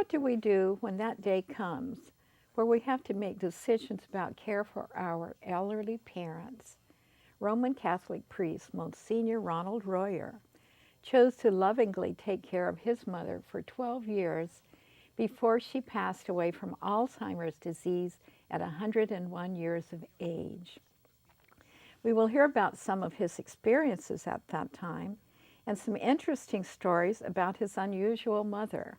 what do we do when that day comes where we have to make decisions about care for our elderly parents? Roman Catholic priest Monsignor Ronald chose to lovingly take care of his mother for 12 years before she passed away from Alzheimer's disease at 101 years of age. We will hear about some of his experiences at that time and some interesting stories about his unusual mother.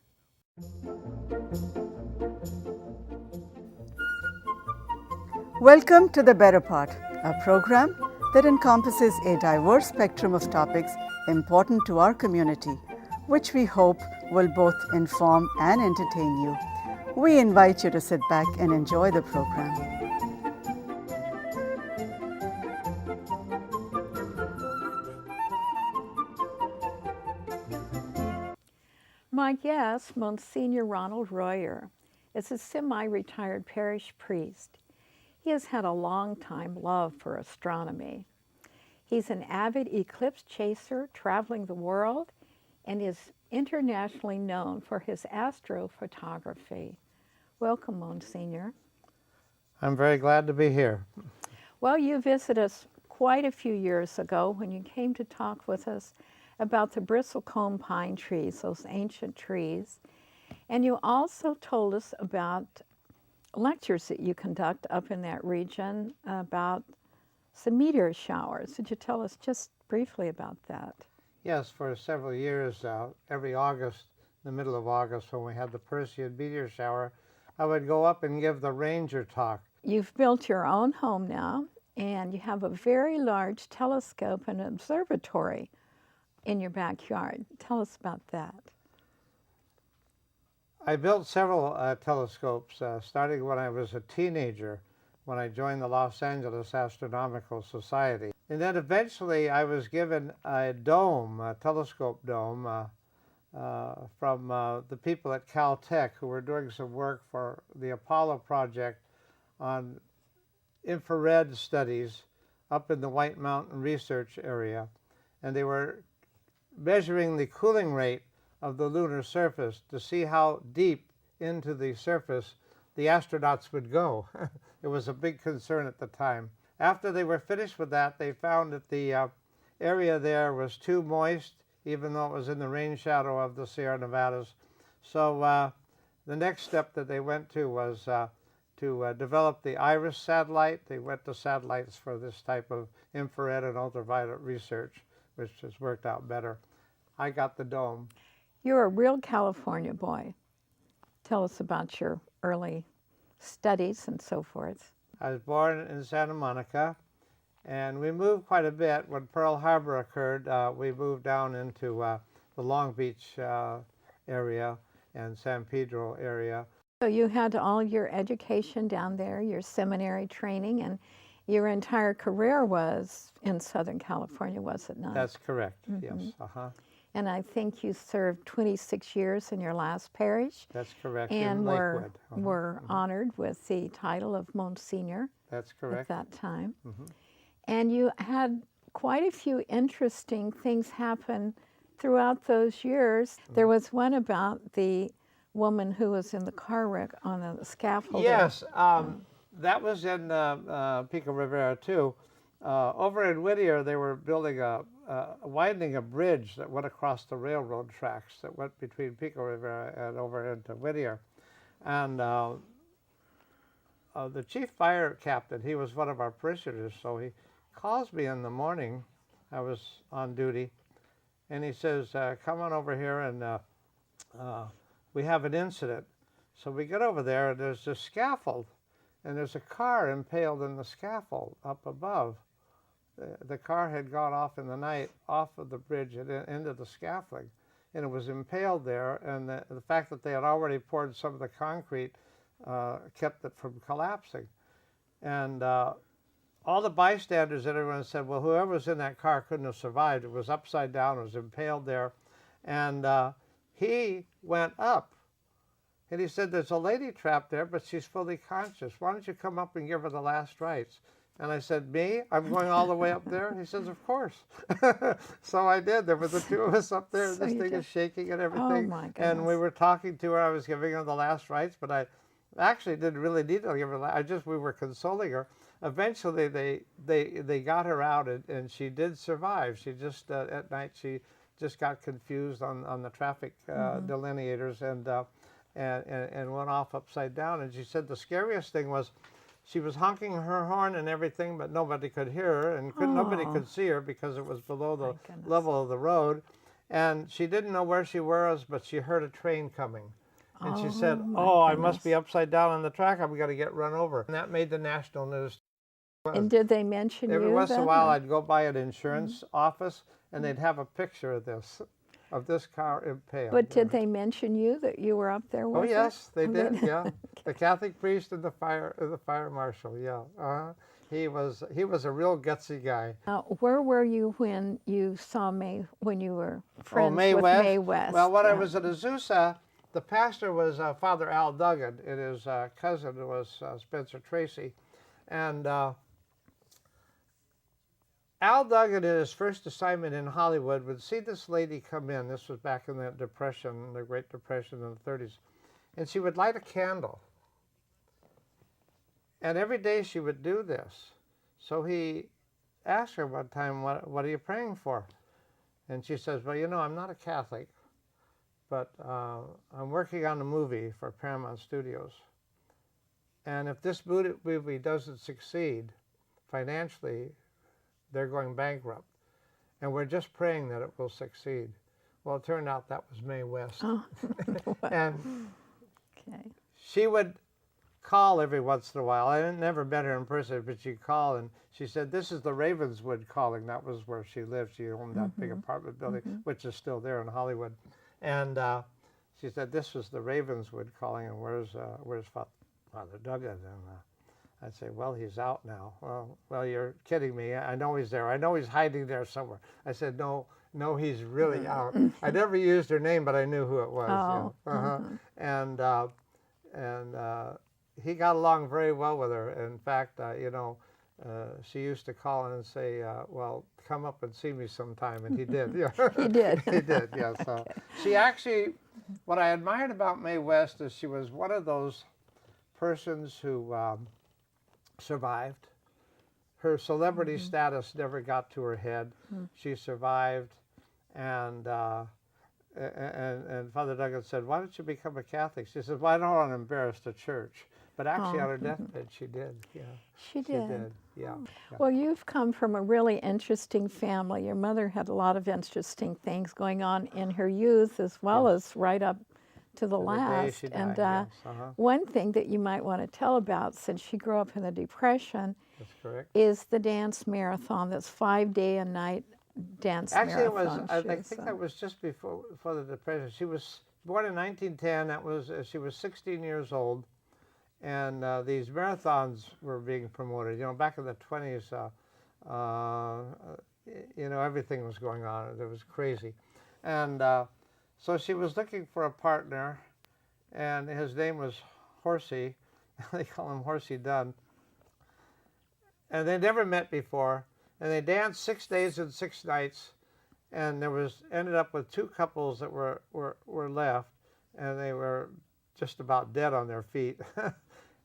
Welcome to The Better Part, a program that encompasses a diverse spectrum of topics important to our community, which we hope will both inform and entertain you. We invite you to sit back and enjoy the program. My guest, Monsignor Ronald is a semi-retired parish priest. He has had a long-time love for astronomy. He's an avid eclipse chaser traveling the world and is internationally known for his astrophotography. Welcome, Monsignor. I'm very glad to be here. Well, you visited us quite a few years ago when you came to talk with us about the bristlecone pine trees, those ancient trees. And you also told us about lectures that you conduct up in that region about some meteor showers. Could you tell us just briefly about that? Yes, for several years, every August, the middle of August, when we had the Perseid meteor shower, I would go up and give the ranger talk. You've built your own home now, and you have a very large telescope and observatory in your backyard. Tell us about that. I built several telescopes, starting when I was a teenager, when I joined the Los Angeles Astronomical Society. And then eventually I was given a dome, a telescope dome, from the people at Caltech who were doing some work for the Apollo project on infrared studies up in the White Mountain Research Area. And they were measuring the cooling rate of the lunar surface to see how deep into the surface the astronauts would go. It was a big concern at the time. After they were finished with that, they found that the area there was too moist, even though it was in the rain shadow of the Sierra Nevadas. So the next step that they went to was to develop the IRIS satellite. They went to satellites for this type of infrared and ultraviolet research, which has worked out better. I got the dome. You're a real California boy. Tell us about your early studies and so forth. I was born in Santa Monica, and we moved quite a bit. When Pearl Harbor occurred, we moved down into the Long Beach area and San Pedro area. So you had all your education down there, your seminary training, and your entire career was in Southern California, was it not? That's correct, yes. Uh-huh. And I think you served 26 years in your last parish. That's correct, and in Lakewood. were honored with the title of Monsignor. That's correct. At that time. And you had quite a few interesting things happen throughout those years. There was one about the woman who was in the car wreck on a scaffold. Yes, that was in Pico Rivera too. Over in Whittier, they were building widening a bridge that went across the railroad tracks that went between Pico Rivera and over into Whittier. And the chief fire captain, he was one of our parishioners, so he calls me in the morning. I was on duty, and he says, come on over here, and we have an incident. So we get over there, and there's this scaffold, and there's a car impaled in the scaffold up above. The car had gone off in the night off of the bridge and into the scaffolding, and it was impaled there, and the fact that they had already poured some of the concrete kept it from collapsing. And all the bystanders and everyone said, well, whoever was in that car couldn't have survived. It was upside down, it was impaled there. And he went up, and he said, there's a lady trapped there, but she's fully conscious. Why don't you come up and give her the last rites? And I said, me? I'm going all the way up there? He says, of course. So I did. There were the two of us up there. So This you thing is did. shaking and Oh everything. my And we goodness. were talking to her. I was giving her the last rites, but I actually didn't really need to give her. We were consoling her. Eventually, they got her out, and she did survive. She just at night she just got confused on the traffic delineators and went off upside down. And she said the scariest thing was she was honking her horn and everything, but nobody could hear her, and nobody could see her because it was below the goodness. level of the road. And she didn't know where she was, but she heard a train coming. And she said, my oh, I must be goodness. upside down on the track. I'm going to get run over. And that made the national news. And did they mention Every you once in a then, while, or- I'd go by an insurance office, and they'd have a picture of this car impaled. But did they mention you, that you were up there with Oh her? yes, they Oh, did. Yeah, the Catholic priest and the fire marshal. Yeah, he was a real gutsy guy. Where were you when you saw Mae, when you were friends Mae with West? Mae West? Well, when I Yeah. was at Azusa, the pastor was Father Al Duggan, and his cousin was Spencer Tracy, and Al Duggan, in his first assignment in Hollywood, would see this lady come in. This was back in the Depression, the Great Depression in the 30s. And she would light a candle. And every day she would do this. So he asked her one time, what are you praying for? And she says, well, you know, I'm not a Catholic, but I'm working on a movie for Paramount Studios. And if this movie doesn't succeed financially, they're going bankrupt. And we're just praying that it will succeed. Well, it turned out that was Mae West. Oh. And Okay. she would call every once in a while. I never met her in person, but she'd call, and she said, this is the Ravenswood calling. That was where she lived. She owned that big apartment building, which is still there in Hollywood. And she said, this was the Ravenswood calling, and where's Father Duggan? And I'd say, well, he's out now. Well, you're kidding me. I know he's there. I know he's hiding there somewhere. I said, no, he's really out. I never used her name, but I knew who it was. Oh, Yeah. And he got along very well with her. In fact, she used to call in and say, well, come up and see me sometime, and he did. Yeah. He did. He did, yeah. So she actually, what I admired about Mae West is she was one of those persons who survived. Her celebrity status never got to her head. She survived, and Father Duggan said, why don't you become a Catholic? She said, well, I don't want to embarrass the church. But actually, on her deathbed, she did. Yeah, She did. Yeah. Well, you've come from a really interesting family. Your mother had a lot of interesting things going on in her youth, as well as right up to the day last. she died, And yes, one thing that you might want to tell about, since she grew up in the Depression, That's correct. is the dance marathon. That's 5-day and night dance Actually, marathon. I think that was just before the Depression. She was born in 1910. That was she was 16 years old, and these marathons were being promoted. You know, back in the 20s, everything was going on. It was crazy, and so she was looking for a partner, and his name was Horsey. They call him Horsey Dunn. And they never met before. And they danced 6 days and 6 nights, and ended up with 2 couples that were left, and they were just about dead on their feet.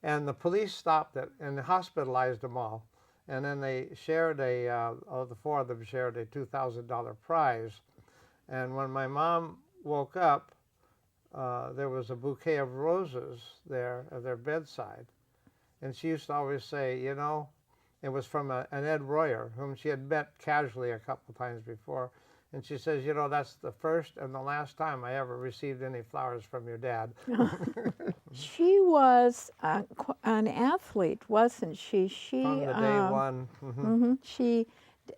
And the police stopped it and hospitalized them all. And then they shared the 4 of them shared a $2,000 prize. And when my mom woke up, there was a bouquet of roses there at their bedside. And she used to always say, you know, it was from an Ed Royer, whom she had met casually a couple times before. And she says, you know, that's the first and the last time I ever received any flowers from your dad. She was an athlete, wasn't she? From the day one. She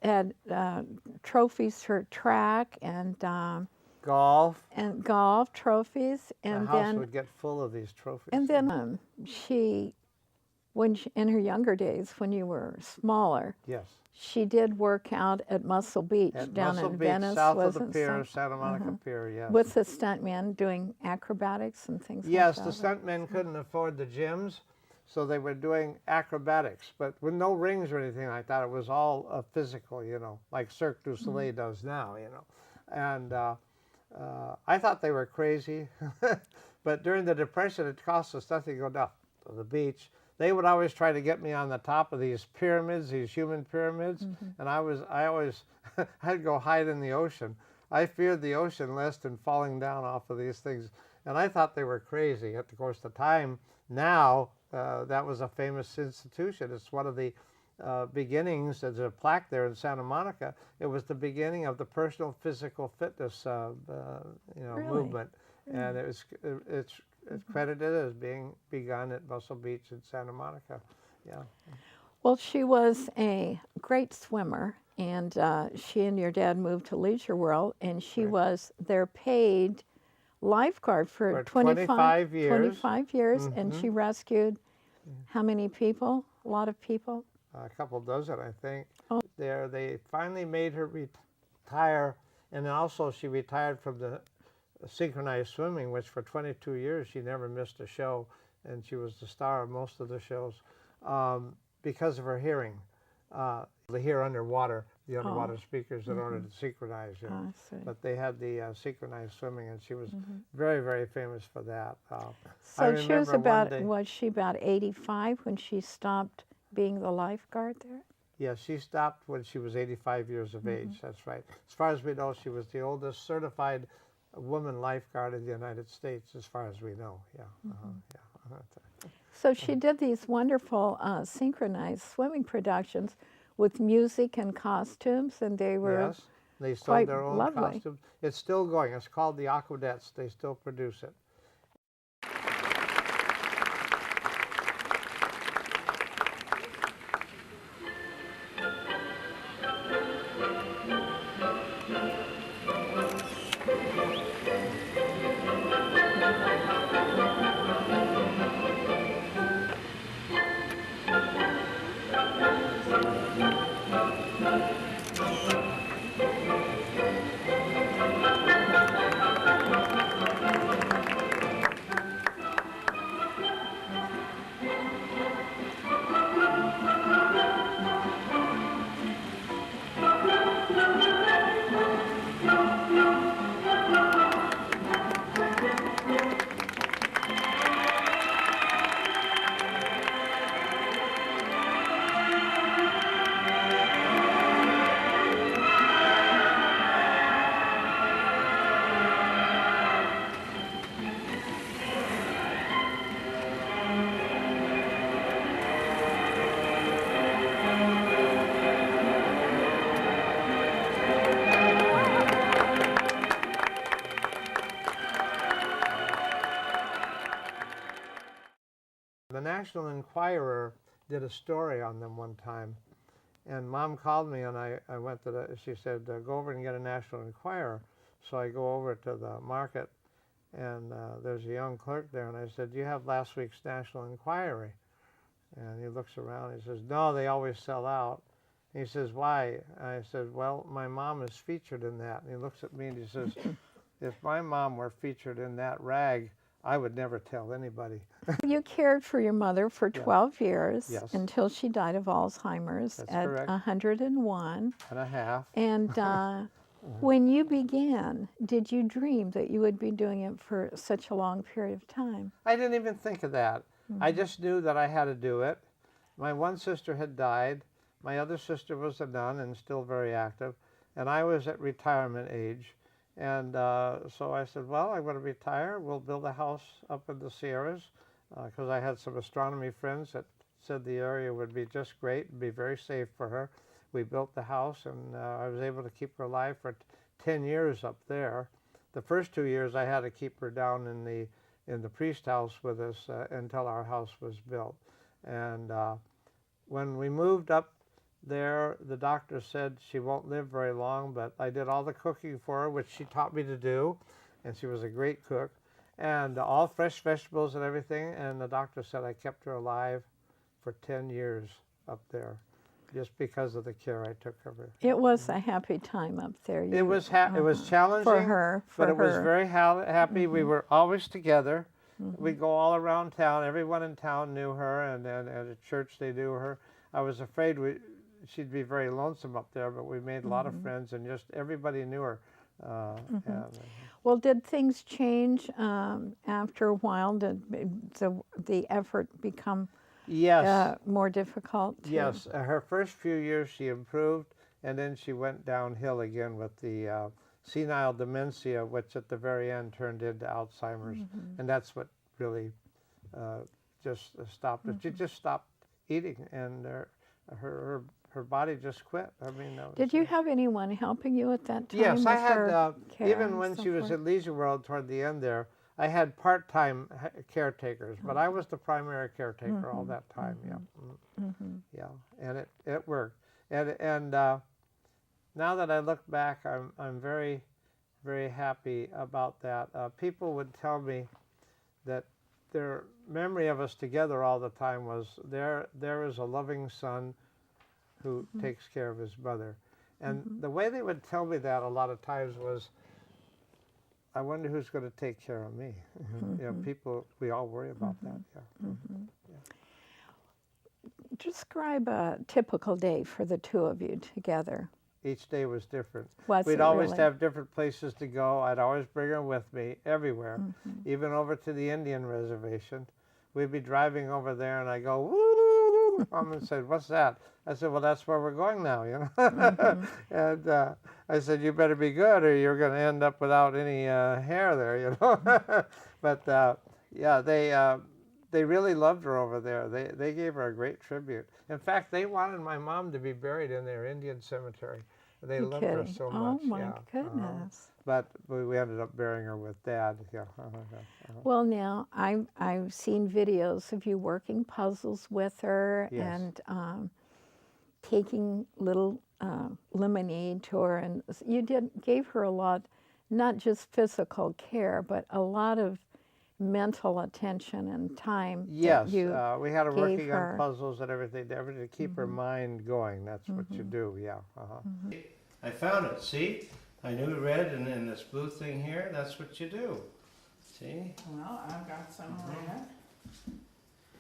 had trophies for track and Golf. golf trophies, and The house then would get full of these trophies. and then in her younger days, when you were smaller, Yes. she did work out at Muscle Beach At down Muscle in Beach, Venice, south of the wasn't pier, some- Santa Monica Pier, yes. with the stuntman doing acrobatics and things Yes, like the that. stuntmen couldn't afford the gyms, So they were doing acrobatics, but with no rings or anything like that. It was all physical, you know, like Cirque du Soleil does now, you know. And I thought they were crazy, but during the Depression, it cost us nothing to go down to the beach. They would always try to get me on the top of these pyramids, these human pyramids, and I always, I'd go hide in the ocean. I feared the ocean less than falling down off of these things, and I thought they were crazy. Of course, the time now, that was a famous institution. It's one of the beginnings. There's a plaque there in Santa Monica. It was the beginning of the personal physical fitness, Really? movement, and it's credited as being begun at Muscle Beach in Santa Monica. Yeah. Well, she was a great swimmer, and she and your dad moved to Leisure World, and she Right. was their paid lifeguard for 25 years. 25 years, and she rescued how many people? A lot of people? A couple dozen, I think. Oh. They finally made her retire, and then also she retired from the synchronized swimming, which for 22 years she never missed a show, and she was the star of most of the shows because of her hearing. To hear underwater, the underwater speakers in order to synchronize. You know. I see. But they had the synchronized swimming, and she was very, very famous for that. I So she was remember one about, day- was she about 85 when she stopped being the lifeguard there? Yeah, she stopped when she was 85 years of age. That's right. As far as we know, she was the oldest certified woman lifeguard in the United States, as far as we know. Yeah. Yeah. So she did these wonderful synchronized swimming productions with music and costumes, and they were Yes, they sold quite their own lovely. costumes. It's still going. It's called the Aqua Deaths. They still produce it. The National Enquirer did a story on them one time, and Mom called me, and I went to she said, go over and get a National Enquirer. So I go over to the market, and there's a young clerk there, and I said, do you have last week's National Enquiry? And he looks around, and he says, no, they always sell out. And he says, why? I said, well, my mom is featured in that. And he looks at me and he says, if my mom were featured in that rag, I would never tell anybody. You cared for your mother for 12 years Yes. until she died of Alzheimer's That's at correct. 101. And a half. And when you began, did you dream that you would be doing it for such a long period of time? I didn't even think of that. I just knew that I had to do it. My one sister had died. My other sister was a nun and still very active. And I was at retirement age. And so I said, well, I'm going to retire. We'll build a house up in the Sierras, because I had some astronomy friends that said the area would be just great and be very safe for her. We built the house, and I was able to keep her alive for 10 years up there. The first 2 years I had to keep her down in the priest house with us until our house was built. And when we moved up there, the doctor said she won't live very long, but I did all the cooking for her, which she taught me to do, and she was a great cook, and all fresh vegetables and everything, and the doctor said I kept her alive for 10 years up there, just because of the care I took of her. It was a happy time up there. It was challenging for her. but it was very happy. We were always together, we'd go all around town. Everyone in town knew her, and then at a church they knew her. I was afraid she'd be very lonesome up there, but we made a lot of friends, and just everybody knew her. Well, did things change after a while? Did the effort become more difficult? Yes. Her first few years she improved, and then she went downhill again with the senile dementia, which at the very end turned into Alzheimer's, and that's what really just stopped it. She just stopped eating, and her body just quit. I mean, did you have anyone helping you at that time? Yes, I had. Even when she was at Leisure World toward the end there, I had part-time caretakers, but I was the primary caretaker all that time. Yeah, and it worked. And now that I look back, I'm very, very happy about that. People would tell me that their memory of us together all the time was there is a loving son who takes care of his mother. And the way they would tell me that a lot of times was, I wonder who's going to take care of me. You know, people, we all worry about that. Describe a typical day for the two of you together. Each day was different. Was We'd it always really? have different places to go. I'd always bring her with me everywhere, even over to the Indian reservation. We'd be driving over there, and I go, woo. Mom said, "What's that?" I said, "Well, that's where we're going now, you know." And I said, "You better be good, or you're going to end up without any hair there, you know." But yeah, they really loved her over there. They gave her a great tribute. In fact, they wanted my mom to be buried in their Indian cemetery. They loved her so much. Oh my goodness. But we ended up burying her with Dad. Yeah. Well, now I've seen videos of you working puzzles with her and taking little lemonade to her, and you gave her a lot, not just physical care, but a lot of mental attention and time. Yes, that you we had her gave working her. on puzzles and everything to keep her mind going. That's what you do, yeah. I found it, see? I knew red and this blue thing here, that's what you do. See? Well, I've got some red.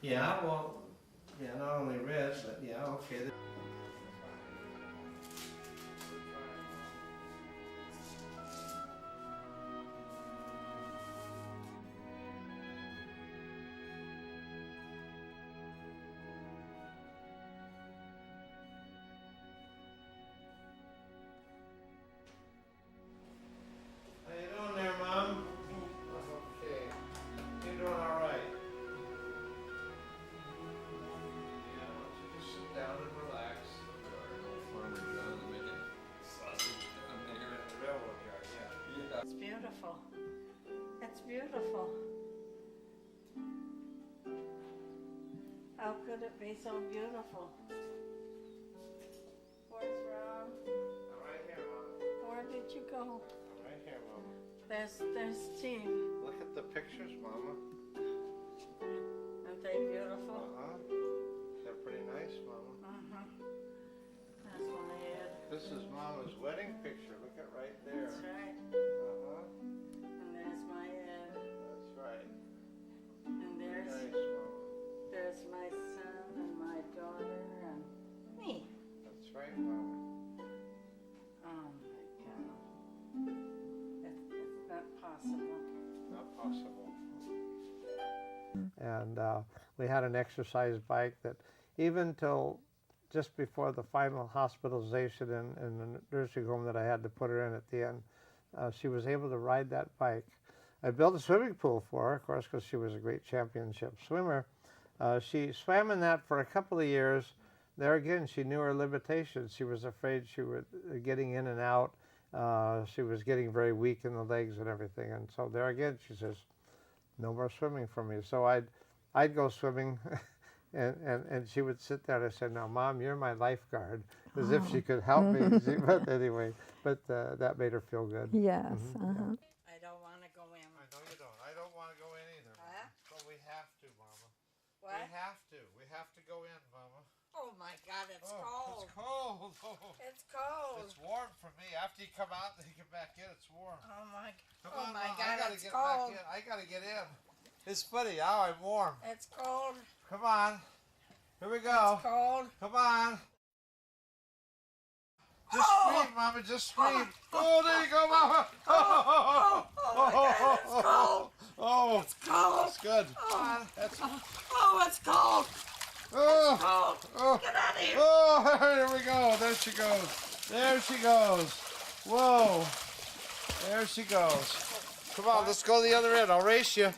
Yeah, well, yeah, not only red, but yeah, okay. How you doing there, Mom? Okay. You're doing all right. Yeah, why don't you just sit down and relax. Railroad yard, yeah. It's beautiful. It's beautiful. How could it be so beautiful? Where's Ron? I'm right here, Mom. Where did you go? I'm right here, Mama. There's Steve. Look at the pictures, Mama. Aren't they beautiful? They're pretty nice, Mama. That's my head. This is Mama's wedding picture. Look at right there. That's right. And there's my head. That's right. And Very there's nice, Mama. there's my son and my daughter and me. That's right, Mama. Oh my God. It's not possible. Not possible. And we had an exercise bike that even till just before the final hospitalization in the nursing home that I had to put her in at the end, she was able to ride that bike. I built a swimming pool for her, of course, because she was a great championship swimmer. She swam in that for a couple of years. There again, she knew her limitations. She was afraid she was getting in and out. She was getting very weak in the legs and everything. And so there again, she says, "No more swimming for me." So I'd go swimming, and she would sit there. And I said, "Now, Mom, you're my lifeguard," as if she could help me. But anyway, that made her feel good. Yes. I don't want to go in. I know you don't. I don't want to go in either. Huh? But we have to, Mama. What? We have to. We have to go in, Mama. Oh my God, it's It's cold. cold. Oh. It's cold. It's warm for me. After you come out and you get back in, it's warm. Oh my, Come oh on, my Mom. God, I gotta it's get cold. back in. I gotta get in. It's funny. Now I'm warm. It's cold. Come on. Here we go. It's cold. Come on. Just scream, Mama. Just scream. Oh, there you go, Mama. Oh, my God, it's cold. Oh, It's cold. that's good. Come on. That's, Oh, it's cold. oh, Cold. oh, Get out of here. oh, here we go. There she goes. There she goes. Whoa. There she goes. Come on, let's go to the other end. I'll race you.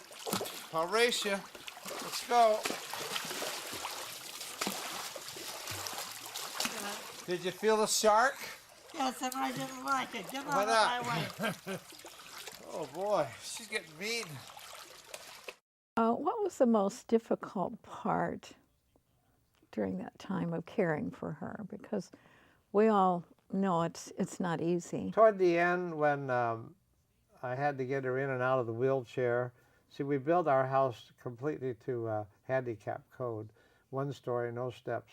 I'll race you. Let's go. Did you feel the shark? Yes, and I didn't like it. Get Why out not? of my way. Oh boy, she's getting mean. What was the most difficult part during that time of caring for her? Because we all know it's not easy. Toward the end, when I had to get her in and out of the wheelchair, see, we built our house completely to handicap code, 1 story, no steps.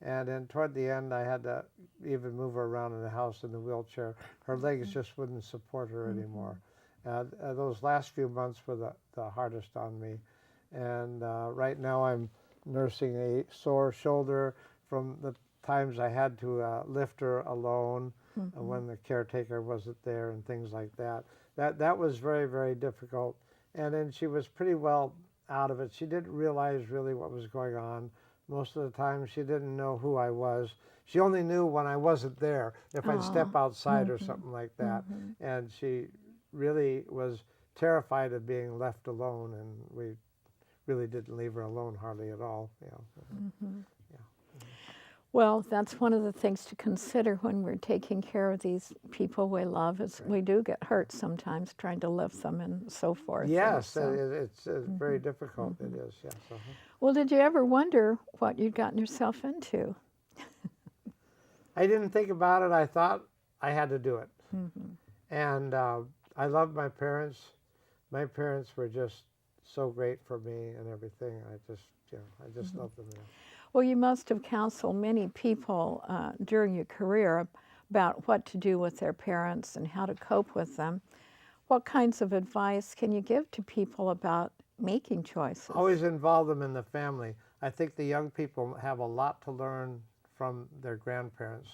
And then toward the end, I had to even move her around in the house in the wheelchair. Her legs just wouldn't support her anymore. Those last few months were the hardest on me. And right now I'm nursing a sore shoulder from the times I had to lift her alone when the caretaker wasn't there and things like that. That was very, very difficult. And then she was pretty well out of it. She didn't realize really what was going on. Most of the time she didn't know who I was. She only knew when I wasn't there, if I'd step outside or something like that. And she really was terrified of being left alone, and we really didn't leave her alone hardly at all. You know. Well, that's one of the things to consider when we're taking care of these people we love is we do get hurt sometimes trying to lift them and so forth. Yes, and so. it's very difficult. It is, yes. Well, did you ever wonder what you'd gotten yourself into? I didn't think about it. I thought I had to do it. And I loved my parents. My parents were just so great for me and everything. I just loved them. Yeah. Well, you must have counseled many people during your career about what to do with their parents and how to cope with them. What kinds of advice can you give to people about making choices? Always involve them in the family. I think the young people have a lot to learn from their grandparents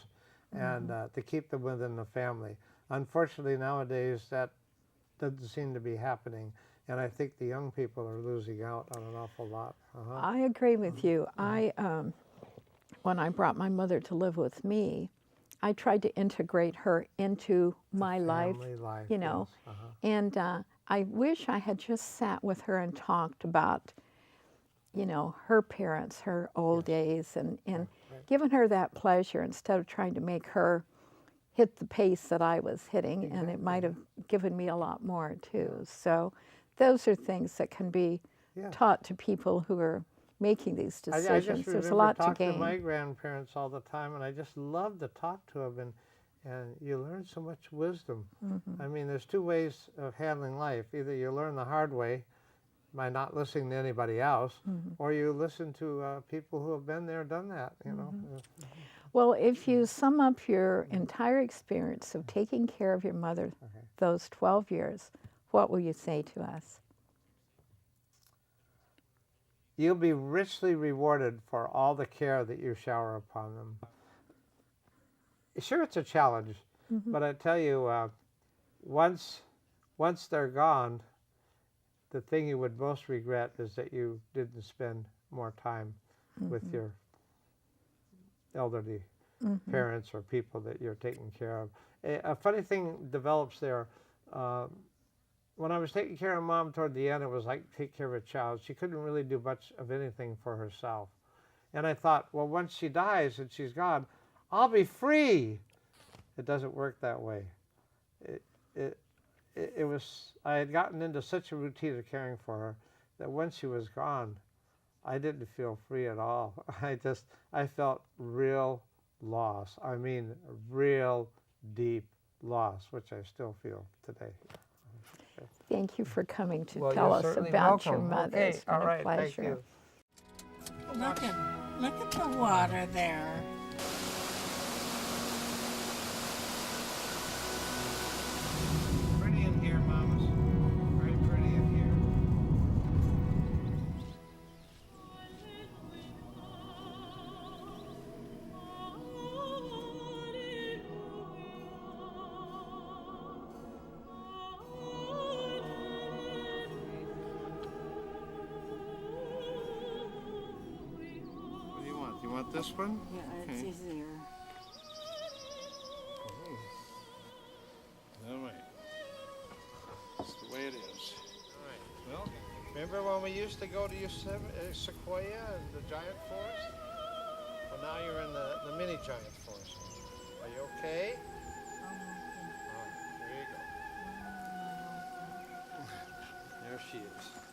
and to keep them within the family. Unfortunately, nowadays, that doesn't seem to be happening. And I think the young people are losing out on an awful lot. I agree with you. When I brought my mother to live with me, I tried to integrate her into my life, you know. Yes. And I wish I had just sat with her and talked about, you know, her parents, her old days, and given her that pleasure instead of trying to make her hit the pace that I was hitting, and it might have given me a lot more too. So those are things that can be taught to people who are making these decisions. I just There's a lot to talking gain. to my grandparents all the time, and I just love to talk to them, and you learn so much wisdom. I mean, there's 2 ways of handling life. Either you learn the hard way by not listening to anybody else, or you listen to people who have been there, done that, you know. Well, if you sum up your entire experience of taking care of your mother those 12 years, what will you say to us? You'll be richly rewarded for all the care that you shower upon them. Sure, it's a challenge, but I tell you, once they're gone, the thing you would most regret is that you didn't spend more time with your elderly parents or people that you're taking care of. A funny thing develops there. When I was taking care of Mom toward the end, it was like take care of a child. She couldn't really do much of anything for herself. And I thought, well, once she dies and she's gone, I'll be free. It doesn't work that way. It was, I had gotten into such a routine of caring for her that when she was gone, I didn't feel free at all. I felt real loss. I mean, real deep loss, which I still feel today. Thank you for coming to Well, tell you're us certainly about your welcome. mother. Okay, It's been all right, a pleasure. thank you. Look at the water there. Pretty in here, Mamas. Very pretty in here. You want this one? Yeah, it's easier. All right. That's the way it is. All right. Well, remember when we used to go to Sequoia and the giant forest? Well, now you're in the mini giant forest. Are you okay? All right, there you go. There she is.